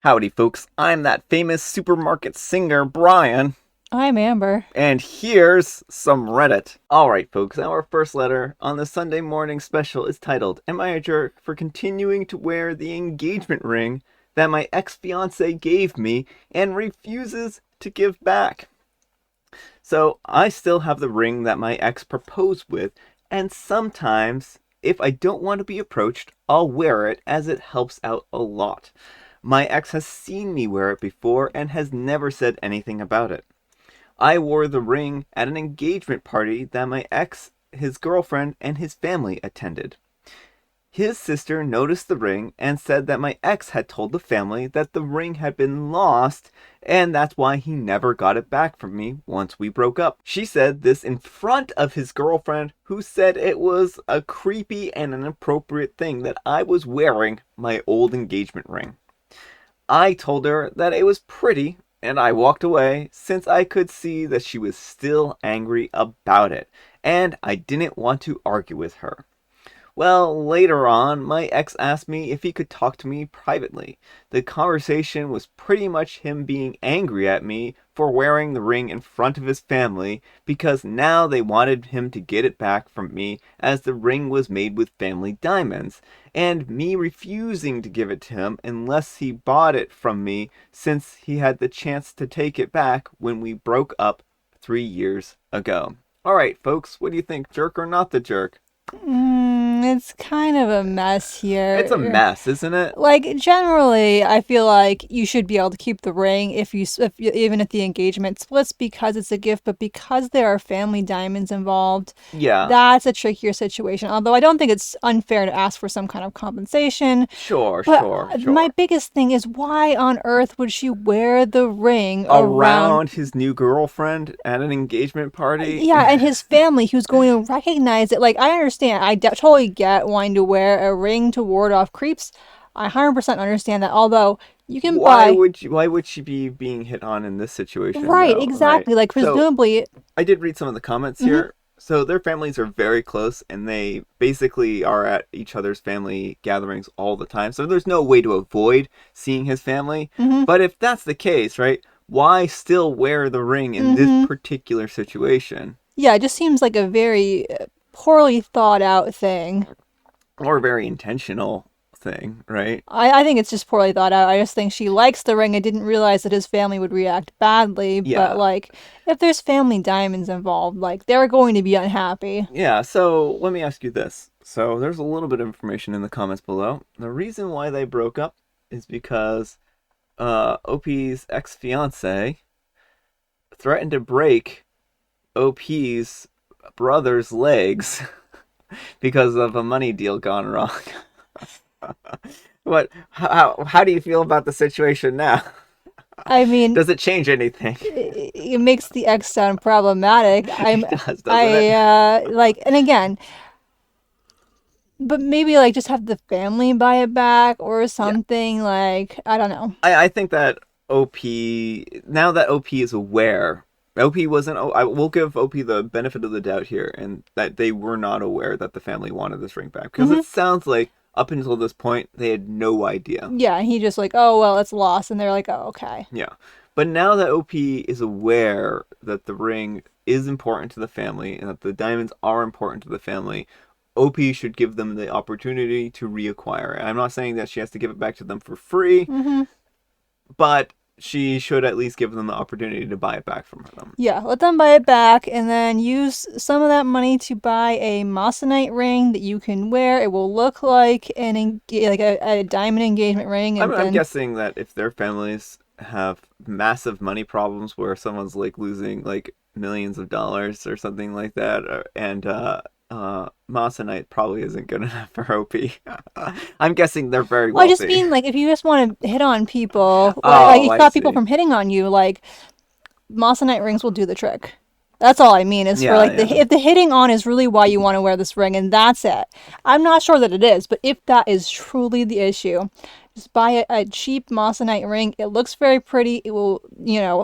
Howdy, folks. I'm that famous supermarket singer, Brian. I'm Amber. And here's some Reddit. Alright, folks, our first letter on the Sunday morning special is titled, Am I a Jerk for Continuing to Wear the Engagement Ring that my ex-fiance gave me and refuses to give back? So, I still have the ring that my ex proposed with, and sometimes, if I don't want to be approached, I'll wear it as it helps out a lot. My ex has seen me wear it before and has never said anything about it. I wore the ring at an engagement party that my ex, his girlfriend, and his family attended. His sister noticed the ring and said that my ex had told the family that the ring had been lost and that's why he never got it back from me once we broke up. She said this in front of his girlfriend, who said it was a creepy and inappropriate thing that I was wearing my old engagement ring. I told her that it was pretty, and I walked away since I could see that she was still angry about it, and I didn't want to argue with her. Well, later on, my ex asked me if he could talk to me privately. The conversation was pretty much him being angry at me for wearing the ring in front of his family because now they wanted him to get it back from me as the ring was made with family diamonds, and me refusing to give it to him unless he bought it from me since he had the chance to take it back when we broke up 3 years ago. Alright, folks, what do you think? Jerk or not the jerk? It's kind of a mess It's a here. mess, isn't it? Like generally, I feel like you should be able to keep the ring even if the engagement splits because it's a gift, but because there are family diamonds involved, Yeah, that's a trickier situation. Although I don't think it's unfair to ask for some kind of compensation. sure, But sure, my sure. biggest thing is why on earth would she wear the ring around? Around his new girlfriend at an engagement party. Yeah, and his family who's going to recognize it. Like, I understand. Totally get wanting to wear a ring to ward off creeps. I 100% understand that. Although, you can buy. Why would she be being hit on in this situation Right, though, right? exactly. Like, So presumably. I did read some of the comments Hmm. here. So their families are very close and they basically are at each other's family gatherings all the time. So there's no way to avoid seeing his family. Hmm. But if that's the case, right, why still wear the ring in this Hmm. particular situation? Yeah, it just seems like a very poorly thought out thing. Or a very intentional thing, right? I think it's just poorly thought out. I just think she likes the ring. I didn't realize that his family would react badly. But, Yeah. like, if there's family diamonds involved, like, they're going to be unhappy. Yeah, so let me ask you this. So there's a little bit of information in the comments below. The reason why they broke up is because OP's ex-fiance threatened to break OP's brother's legs because of a money deal gone wrong. What how do you feel about the situation now? I mean, Does it change anything? it makes the X sound problematic. It does, doesn't it? Like, and again, but maybe like just have the family buy it back or Yeah. something. Like, I don't know. I think that OP, now that OP is aware, OP wasn't. I will give OP the benefit of the doubt here, and that they were not aware that the family wanted this ring back because Hmm. it sounds like up until this point they had no idea. Yeah, he just like, oh well, it's lost, and they're like, oh okay. Yeah, but now that OP is aware that the ring is important to the family and that the diamonds are important to the family, OP should give them the opportunity to reacquire it. I'm not saying that she has to give it back to them for free, Hmm. but she should at least give them the opportunity to buy it back from them. Yeah, let them buy it back, and then use some of that money to buy a moissanite ring that you can wear. It will look like like a diamond engagement ring, I'm, and I'm then guessing that if their families have massive money problems where someone's like losing like millions of dollars or something like that, and Moissanite probably isn't good enough for OP. I'm guessing they're very well, I just wealthy. mean like if you just want to hit on people, like Oh, you I stop people see. from hitting on you, like moissanite rings will do the trick. That's all I mean is for Yeah, like the yeah. if the hitting on is really why you want to wear this ring, and that's it. I'm not sure that it is, but if that is truly the issue, Just buy a cheap moissanite ring. It looks very pretty. It will,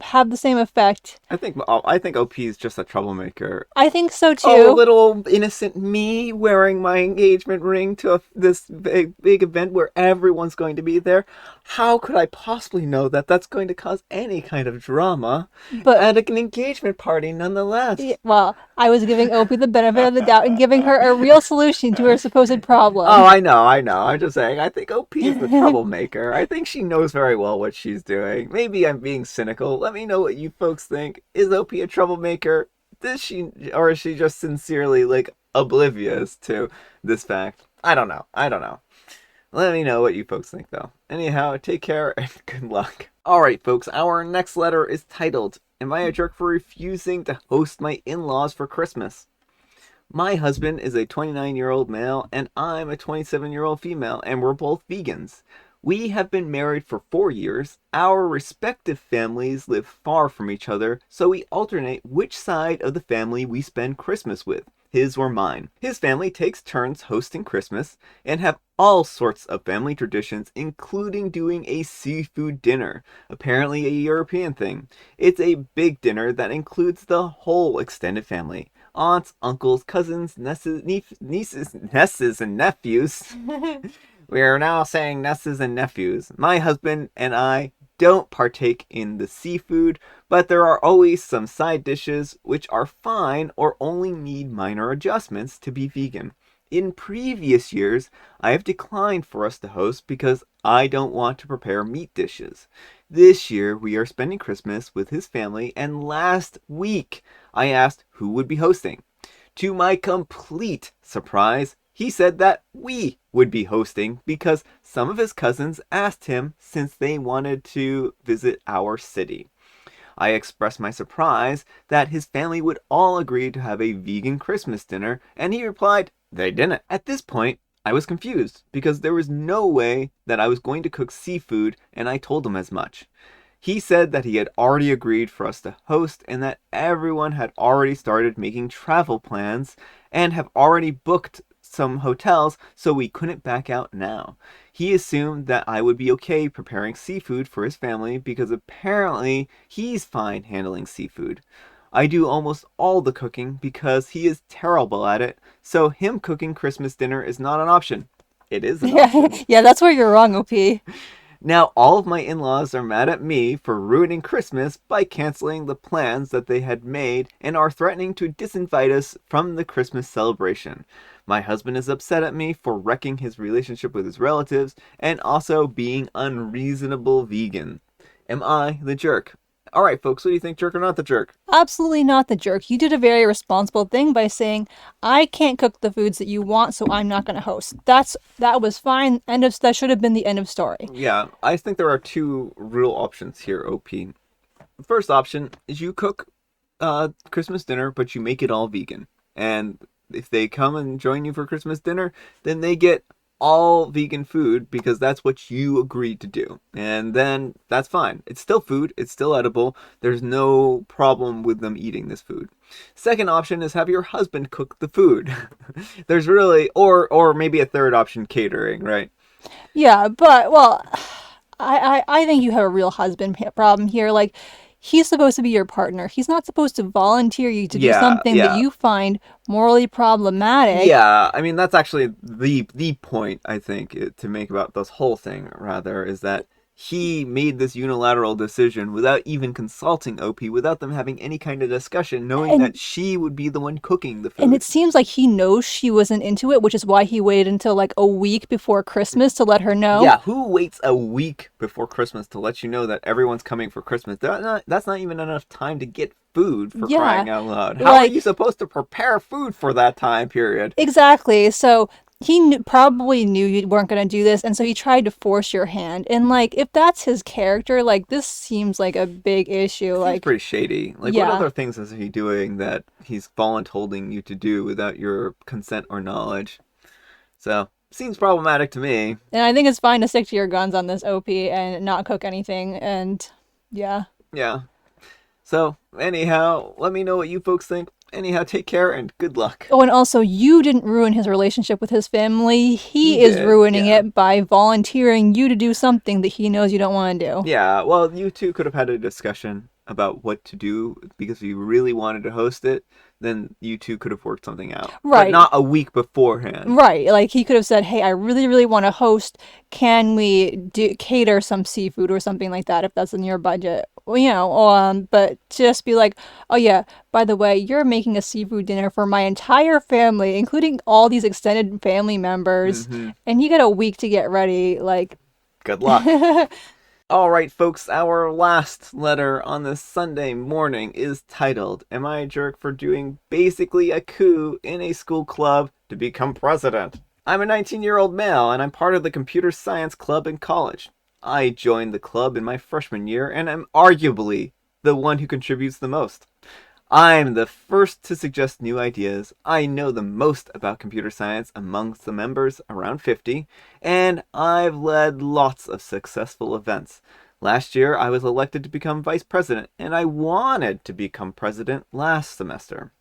have the same effect. I think OP is just a troublemaker. I think so Oh, too. little innocent me wearing my engagement ring to this big event where everyone's going to be there. How could I possibly know that that's going to cause any kind of drama But at an engagement party nonetheless? well, I was giving Opie the benefit of the doubt and giving her a real solution to her supposed Oh, problem. I know. I'm just saying, I think OP is the troublemaker. I think she knows very well what she's doing. Maybe I'm being cynical. Let me know what you folks think. Is OP a troublemaker? Or is she just sincerely, like, oblivious to this fact? I don't know. Let me know what you folks think, though. Anyhow, take care and good luck. Alright, folks, our next letter is titled, Am I a jerk for refusing to host my in-laws for Christmas? My husband is a 29-year-old male, and I'm a 27-year-old female, and we're both vegans. We have been married for 4 years. Our respective families live far from each other, so we alternate which side of the family we spend Christmas with, his or mine. His family takes turns hosting Christmas and have all sorts of family traditions, including doing a seafood dinner, apparently a European thing. It's a big dinner that includes the whole extended family. Aunts, uncles, cousins, nieces, and nephews. We are now saying nieces and nephews. My husband and I don't partake in the seafood, but there are always some side dishes which are fine or only need minor adjustments to be vegan. In previous years, I have declined for us to host because I don't want to prepare meat dishes. This year, we are spending Christmas with his family, and last week I asked who would be hosting. To my complete surprise, he said that we would be hosting because some of his cousins asked him since they wanted to visit our city. I expressed my surprise that his family would all agree to have a vegan Christmas dinner, and he replied, they didn't. At this point, I was confused because there was no way that I was going to cook seafood, and I told him as much. He said that he had already agreed for us to host and that everyone had already started making travel plans and have already booked some hotels, so we couldn't back out now. He assumed that I would be okay preparing seafood for his family because apparently he's fine handling seafood. I do almost all the cooking because he is terrible at it, so him cooking Christmas dinner is not an option. It is an Yeah, option. yeah, that's where you're wrong, OP. Now all of my in-laws are mad at me for ruining Christmas by canceling the plans that they had made and are threatening to disinvite us from the Christmas celebration. My husband is upset at me for wrecking his relationship with his relatives and also being unreasonable vegan. Am I the jerk? Alright folks, what do you think, jerk or not the jerk? Absolutely not the jerk. You did a very responsible thing by saying, "I can't cook the foods that you want, so I'm not going to host." That was fine. That should have been the end of story. Yeah, I think there are two real options here, OP. The first option is you cook Christmas dinner, but you make it all vegan. And if they come and join you for Christmas dinner, then they get all vegan food because that's what you agreed to do. And then that's fine. It's still food, it's still edible. There's no problem with them eating this food. Second option is have your husband cook the food. There's really or maybe a third option, catering, right? Yeah, but well, I think you have a real husband problem here. Like, he's supposed to be your partner. He's not supposed to volunteer you to do Yeah, something that yeah. you find morally problematic. Yeah, I mean that's actually the point I think to make about this whole thing rather is that he made this unilateral decision without even consulting OP, without them having any kind of discussion, knowing And that she would be the one cooking the and it food. seems like he knows she wasn't into it, which is why he waited until like a week before Christmas to let her know. Yeah, who waits a week before Christmas to let you know that everyone's coming for Christmas? That's not even enough time to get food for Yeah, crying out loud. How are you like supposed to prepare food for that time period? exactly. So he probably knew you weren't going to do this, and so he tried to force your hand. And like, if that's his character, like this seems like a big issue. Seems Like, pretty shady. Like, what yeah. other things is he doing that he's voluntolding you to do without your consent or knowledge? So, seems problematic to me. And I think it's fine to stick to your guns on this OP and not cook anything. And yeah. Yeah. So, anyhow, let me know what you folks think. Anyhow, take care and good luck. Oh, and also, you didn't ruin his relationship with his family. He He is did, ruining yeah. it by volunteering you to do something that he knows you don't want to do. Yeah, well, you two could have had a discussion about what to do because if you really wanted to host it, then you two could have worked something out. But Right. not a week beforehand. Right. Like he could have said, "Hey, I really, really want to host. Can we cater some seafood or something like that if that's in your budget?" Well, but just be like, "Oh yeah, by the way, you're making a seafood dinner for my entire family, including all these extended family members, Mm-hmm. and you get a week to get ready." Like, Good luck. All right, folks, our last letter on this Sunday morning is titled, Am I a Jerk for Doing Basically a Coup in a School Club to Become President? I'm a 19-year-old male, and I'm part of the Computer Science Club in college. I joined the club in my freshman year, and I'm arguably the one who contributes the most. I'm the first to suggest new ideas. I know the most about computer science amongst the members, around 50, and I've led lots of successful events. Last year, I was elected to become vice president, and I wanted to become president last semester.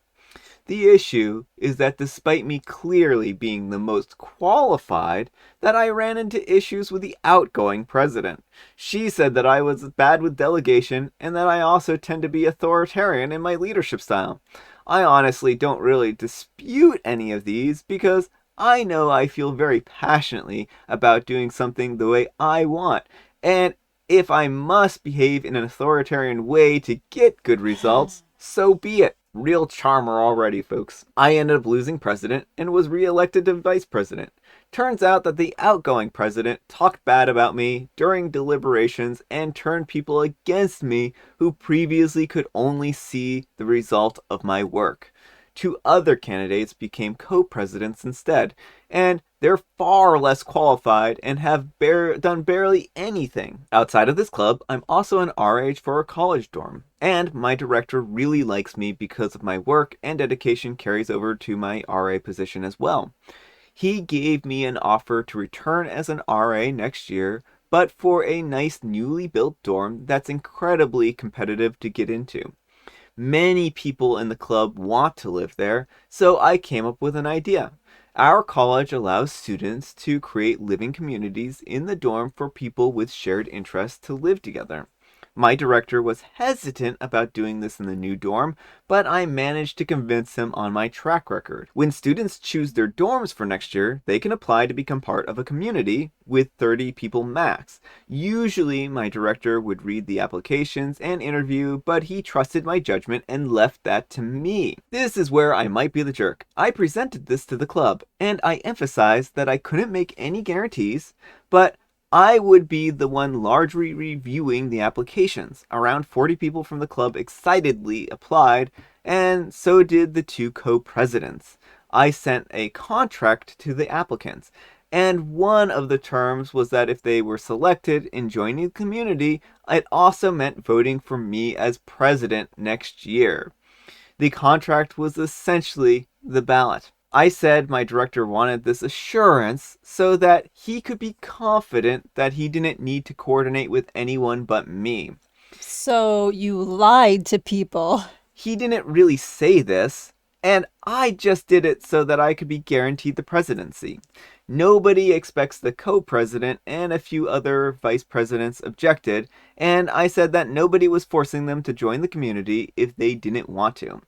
The issue is that despite me clearly being the most qualified, that I ran into issues with the outgoing president. She said that I was bad with delegation and that I also tend to be authoritarian in my leadership style. I honestly don't really dispute any of these because I know I feel very passionately about doing something the way I want. And if I must behave in an authoritarian way to get good results, so be it. Real charmer already, folks. I ended up losing president and was reelected to vice president. Turns out that the outgoing president talked bad about me during deliberations and turned people against me who previously could only see the result of my work. Two other candidates became co-presidents instead, and they're far less qualified and have done barely anything. Outside of this club, I'm also an RH for a college dorm, and my director really likes me because of my work and dedication carries over to my RA position as well. He gave me an offer to return as an RA next year, but for a nice newly built dorm that's incredibly competitive to get into. Many people in the club want to live there, so I came up with an idea. Our college allows students to create living communities in the dorm for people with shared interests to live together. My director was hesitant about doing this in the new dorm, but I managed to convince him on my track record. When students choose their dorms for next year, they can apply to become part of a community with 30 people max. Usually, my director would read the applications and interview, but he trusted my judgment and left that to me. This is where I might be the jerk. I presented this to the club, and I emphasized that I couldn't make any guarantees, but I would be the one largely reviewing the applications. Around 40 people from the club excitedly applied, and so did the two co-presidents. I sent a contract to the applicants, and one of the terms was that if they were selected in joining the community, it also meant voting for me as president next year. The contract was essentially the ballot. I said my director wanted this assurance so that he could be confident that he didn't need to coordinate with anyone but me. So you lied to people. He didn't really say this, and I just did it so that I could be guaranteed the presidency. Nobody expects the co-president, and a few other vice presidents objected, and I said that nobody was forcing them to join the community if they didn't want to.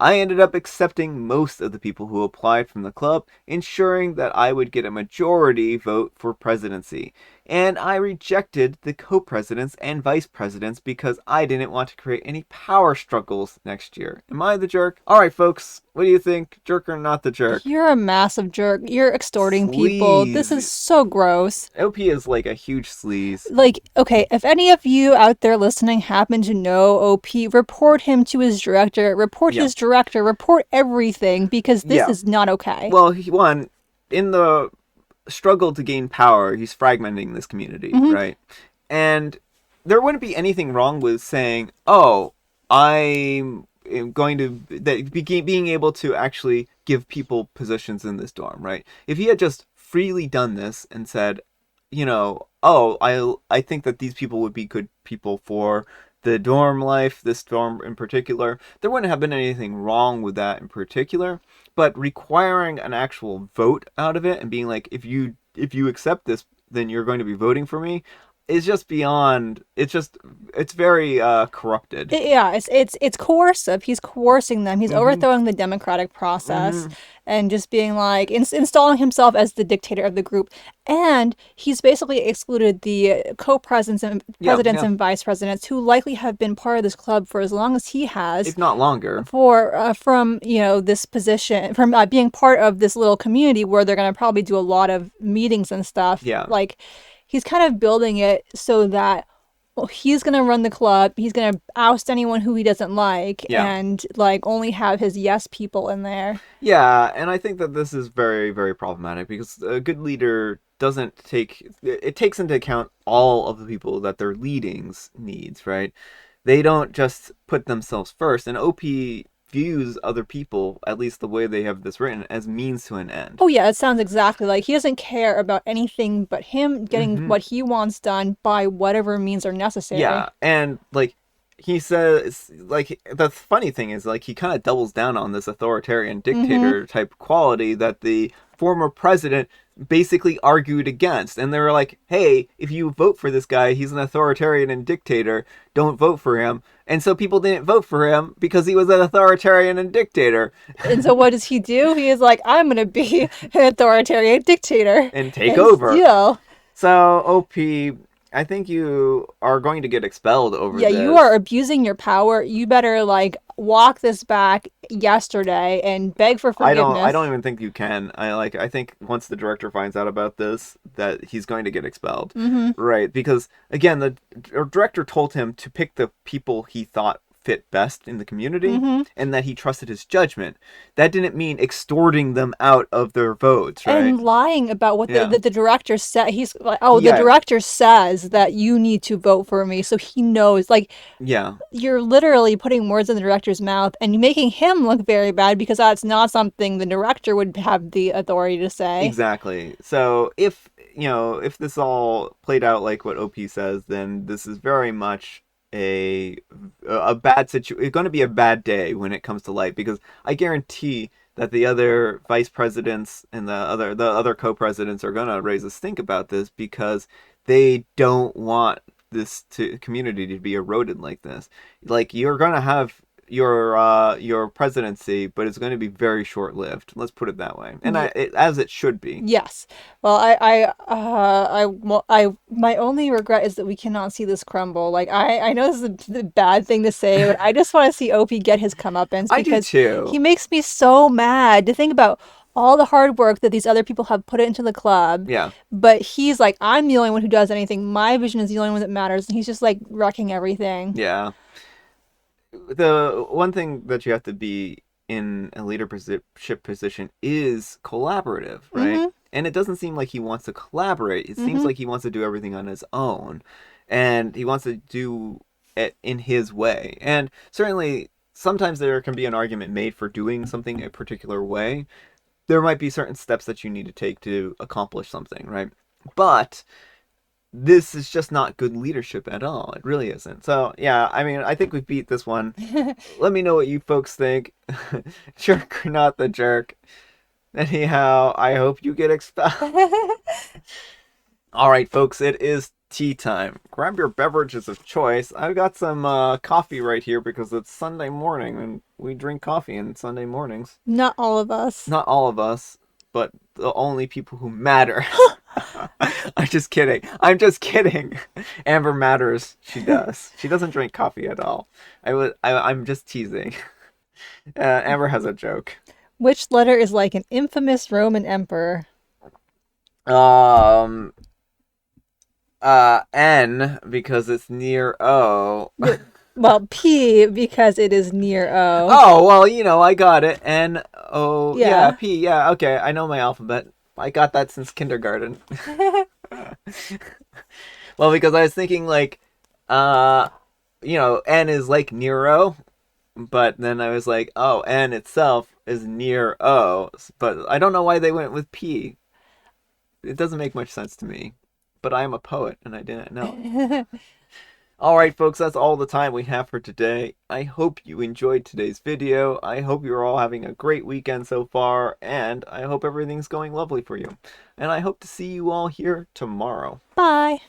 I ended up accepting most of the people who applied from the club, ensuring that I would get a majority vote for presidency. And I rejected the co-presidents and vice presidents because I didn't want to create any power struggles next year. Am I the jerk? Alright, folks, what do you think? Jerk or not the jerk? You're a massive jerk. You're extorting people. This is Sleaze. so gross. OP is like a huge sleaze. Like, okay, if any of you out there listening happen to know OP, report him to his director, Yeah. report everything because this Yeah. is not okay. Well, one, in the struggle to gain power, he's fragmenting this community, Hmm. right? And there wouldn't be anything wrong with saying, "Oh, I'm going to being able to actually give people positions in this dorm," right? If he had just freely done this and said, "Oh, I think that these people would be good people for the dorm life, this dorm in particular. There wouldn't have been anything wrong with that in particular, but requiring an actual vote out of it and being like, if you accept this, then you're going to be voting for me, is just beyond. It's very corrupted. Yeah, it's coercive. He's coercing them. He's Mm-hmm. overthrowing the democratic process Mm-hmm. and just being like installing himself as the dictator of the group. And he's basically excluded the co-presidents and Yeah, presidents yeah. and vice presidents who likely have been part of this club for as long as he has If not longer. for from this position from being part of this little community where they're going to probably do a lot of meetings and stuff. Yeah, Like he's kind of building it so that well, he's gonna run the club. He's gonna oust anyone who he doesn't like, yeah. and like only have his yes people in there. Yeah, and I think that this is very, very problematic because a good leader doesn't take it takes into account all of the people that their leadings needs, right? They don't just put themselves first, and OP views other people, at least the way they have this written, as means to an end. Oh yeah, it sounds exactly like he doesn't care about anything but him getting Hmm. what he wants done by whatever means are necessary. Yeah, and like he says, like the funny thing is, like he kind of doubles down on this authoritarian Mm-hmm. dictator type quality that the former president basically argued against, and they were like, "Hey, if you vote for this guy, he's an authoritarian and dictator. Don't vote for him." And so people didn't vote for him because he was an authoritarian and dictator And so what does he do? He is like, I'm gonna be an authoritarian dictator and take and over. steal. So OP, I think you are going to get expelled over Yeah, you are this. abusing your power. You better like walk this back yesterday and beg for I don't forgiveness. even think you can. I think once the director finds out about this that he's going to get expelled. Mm-hmm. Right? Because again, the director told him to pick the people he thought fit best in the community Mm-hmm. and that he trusted his judgment. That didn't mean extorting them out of their votes, right? And lying about what Yeah. the director said. He's like, oh, the Yeah. director says that you need to vote for me. So he knows. Like, Yeah. you're literally putting words in the director's mouth and making him look very bad because that's not something the director would have the authority to say. Exactly. So if this all played out like what OP says, then this is very much a a bad situation. It's going to be a bad day when it comes to light because I guarantee that the other vice presidents and the other co-presidents are going to raise a stink about this because they don't want this community to be eroded like this. Like you're going to have your presidency, but it's going to be very short lived. Let's put it that way, and as it should be. Yes. Well, my only regret is that we cannot see this crumble. Like, I know this is the bad thing to say, but I just want to see Opie get his comeuppance I do because he too. makes me so mad to think about all the hard work that these other people have put into the club. Yeah, But he's like, I'm the only one who does anything. My vision is the only one that matters. And he's just like wrecking everything. yeah. The one thing that you have to be in a leadership position is collaborative, right? Mm-hmm. And it doesn't seem like he wants to collaborate. It seems Mm-hmm. like he wants to do everything on his own, and he wants to do it in his way. And certainly, sometimes there can be an argument made for doing something a particular way. There might be certain steps that you need to take to accomplish something, right? But this is just not good leadership at all. It really isn't. So, yeah, I mean, I think we beat this one. Let me know what you folks think. Jerk or not the jerk. Anyhow, I hope you get expelled. All right, folks, it is tea time. Grab your beverages of choice. I've got some coffee right here because it's Sunday morning and we drink coffee on Sunday mornings. Not all of us. Not all of us, but the only people who matter. I'm just kidding. I'm just kidding. Amber matters. She does. She doesn't drink coffee at all. I'm just teasing. Amber has a joke. Which letter is like an infamous Roman emperor? Um. N because it's near O. Well, P because it is near O. Oh well, I got it. N O. Yeah, Yeah. P. Yeah, okay. I know my alphabet. I got that since kindergarten. Well, because I was thinking like, uh, N is like Nero, but then I was like, oh, N itself is near O, but I don't know why they went with P. It doesn't make much sense to me, but I am a poet and I didn't know. Alright folks, that's all the time we have for today. I hope you enjoyed today's video. I hope you're all having a great weekend so far, and I hope everything's going lovely for you. And I hope to see you all here tomorrow. Bye.